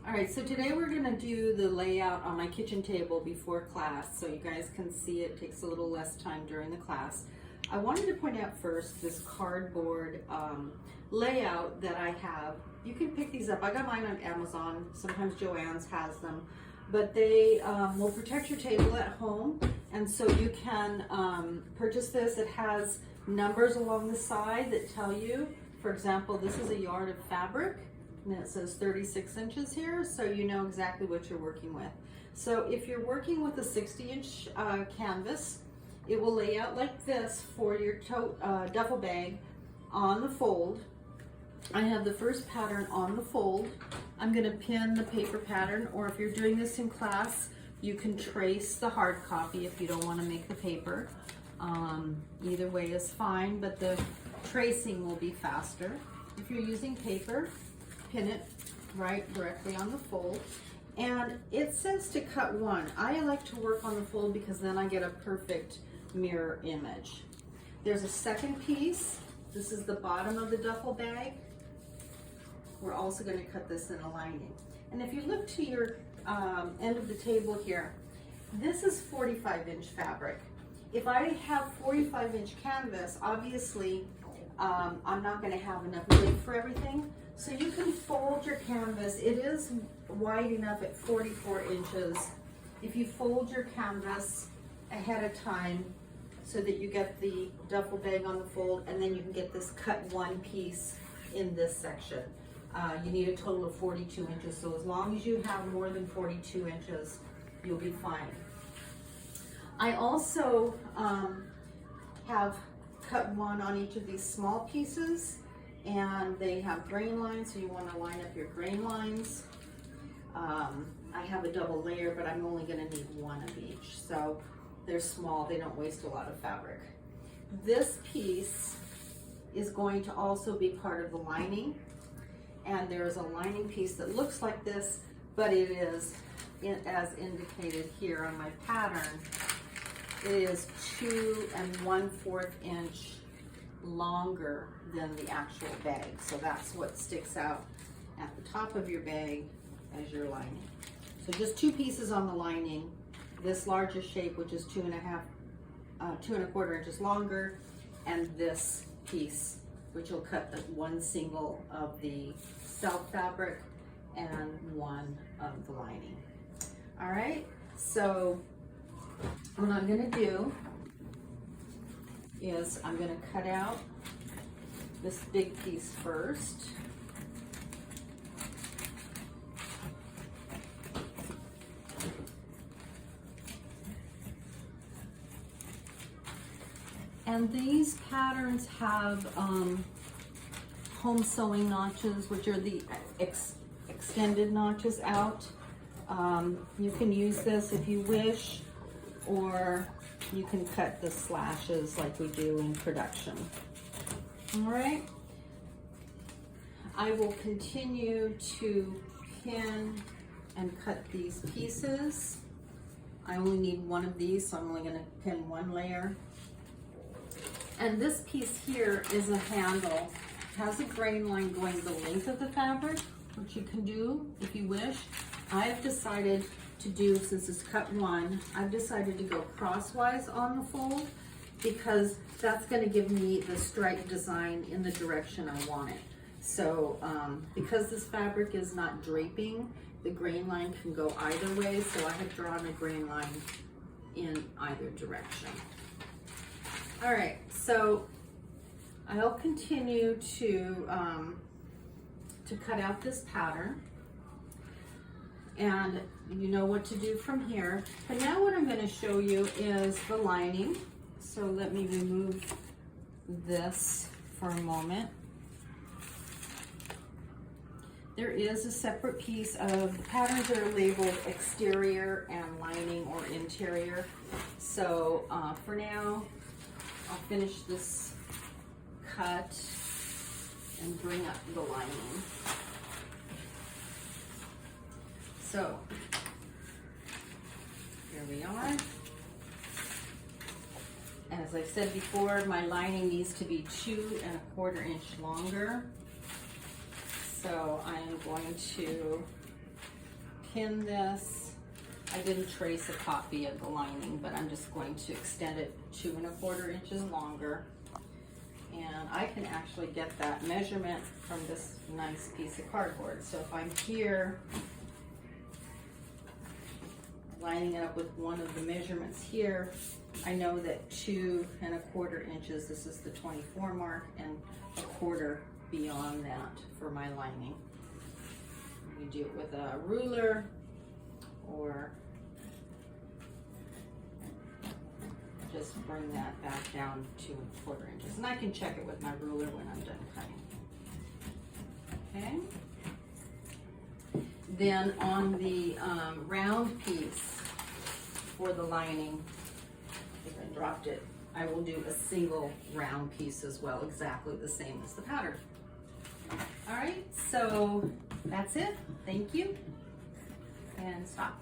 All right, so today we're gonna do the layout on my kitchen table before class so you guys can see it takes a little less time during the class. I wanted to point out first this cardboard layout that I have. You can pick these up. I got mine on Amazon. Sometimes Joann's has them, but they will protect your table at home. And so you can purchase this. It has numbers along the side that tell you, for example, this is a yard of fabric. And it says 36 inches here, so you know exactly what you're working with. So if you're working with a 60-inch canvas, it will lay out like this for your tote, duffel bag on the fold. I have the first pattern on the fold. I'm going to pin the paper pattern, or if you're doing this in class, you can trace the hard copy if you don't want to make the paper. Either way is fine, but the tracing will be faster. If you're using paper, pin it right directly on the fold. And it says to cut one. I like to work on the fold because then I get a perfect mirror image. There's a second piece. This is the bottom of the duffel bag. We're also going to cut this in a lining. And if you look to your end of the table here, this is 45-inch fabric. If I have 45-inch canvas, obviously I'm not going to have enough width for everything. So you can fold your canvas. It is wide enough at 44 inches. If you fold your canvas ahead of time so that you get the duffel bag on the fold, and then you can get this cut one piece in this section. You need a total of 42 inches. So as long as you have more than 42 inches, you'll be fine. I also have cut one on each of these small pieces, and they have grain lines, so you want to line up your grain lines. I have a double layer, but I'm only going to need one of each. So they're small, they don't waste a lot of fabric. This piece is going to also be part of the lining, and there's a lining piece that looks like this, but it is, as indicated here on my pattern, it is 2 1/4 inch longer than the actual bag. So that's what sticks out at the top of your bag as your lining. So just two pieces on the lining, this larger shape, which is 2 1/4 inches longer, and this piece, which will cut the one single of the self fabric and one of the lining. All right, so what I'm going to do is I'm going to cut out this big piece first. And these patterns have home sewing notches, which are the extended notches out. You can use this if you wish, or you can cut the slashes like we do in production. All right, I will continue to pin and cut these pieces. I only need one of these, so I'm only going to pin one layer. And this piece here is a handle. It has a grain line going the length of the fabric, which you can do if you wish. I've decided to do, since it's cut one, I've decided to go crosswise on the fold because that's going to give me the stripe design in the direction I want it. So because this fabric is not draping, the grain line can go either way, so I have drawn a grain line in either direction. All right, so I'll continue to cut out this pattern, and you know what to do from here. But now what I'm going to show you is the lining. So let me remove this for a moment. There is a separate piece of patterns that are labeled exterior and lining or interior. So for now, I'll finish this cut and bring up the lining. So here we are. As I said before, my lining needs to be 2 1/4 inch longer. So I am going to pin this. I didn't trace a copy of the lining, but I'm just going to extend it 2 1/4 inches longer. And I can actually get that measurement from this nice piece of cardboard. So if I'm here, lining it up with one of the measurements here, I know that 2 1/4 inches, this is the 24 mark, and 1/4 beyond that for my lining. You do it with a ruler or just bring that back down 2 1/4 inches. And I can check it with my ruler when I'm done cutting. Okay. Then on the round piece for the lining, I think I dropped it, I will do a single round piece as well, exactly the same as the pattern. All right, so that's it. Thank you. And stop.